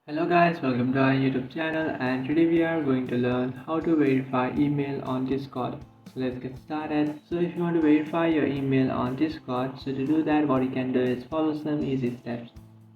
Hello guys, welcome to our YouTube channel, and today we are going to learn how to verify email on Discord. So let's get started. So if you want to verify your email on Discord, so to do that what you can do is follow some easy steps.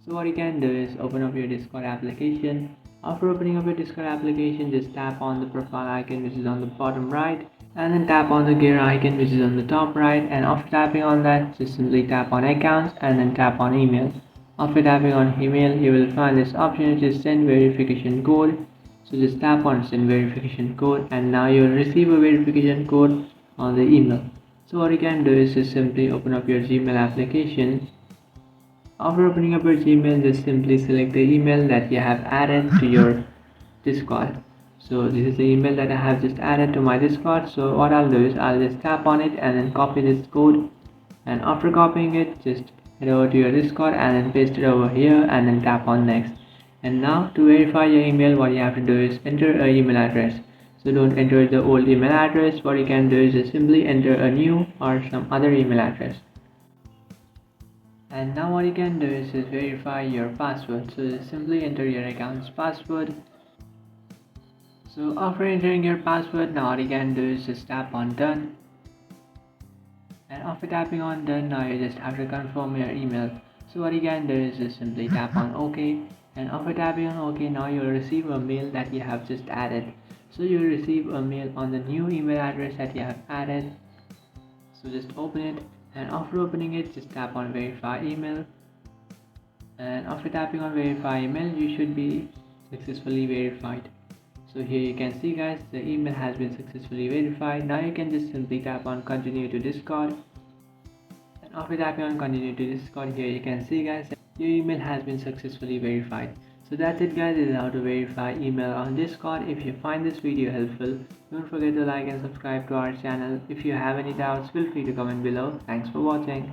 So what you can do is open up your Discord application. After opening up your Discord application, just tap on the profile icon which is on the bottom right, and then tap on the gear icon which is on the top right, and after tapping on that just simply tap on accounts and then tap on email. After tapping on email, you will find this option which is send verification code. So just tap on send verification code and now you will receive a verification code on the email. So what you can do is just simply open up your Gmail application. After opening up your Gmail, just simply select the email that you have added to your Discord. So this is the email that I have just added to my Discord. So what I'll do is I'll just tap on it and then copy this code, and after copying it just head over to your Discord and then paste it over here and then tap on next. And now to verify your email, what you have to do is enter an email address. So don't enter the old email address. What you can do is just simply enter a new or some other email address. And now what you can do is just verify your password. So just simply enter your account's password. So after entering your password, now what you can do is just tap on done. And after tapping on done, now you just have to confirm your email. So what you can do is just simply tap on OK, and after tapping on OK, now you'll receive a mail that you have just added. So you'll receive a mail on the new email address that you have added. So just open it, and after opening it just tap on verify email, and after tapping on verify email you should be successfully verified. So here you can see guys, the email has been successfully verified. Now you can just simply tap on continue to Discord, and after tapping on continue to Discord, here you can see guys, your email has been successfully verified. So that's it guys, this is how to verify email on Discord. If you find this video helpful, don't forget to like and subscribe to our channel. If you have any doubts, feel free to comment below. Thanks for watching.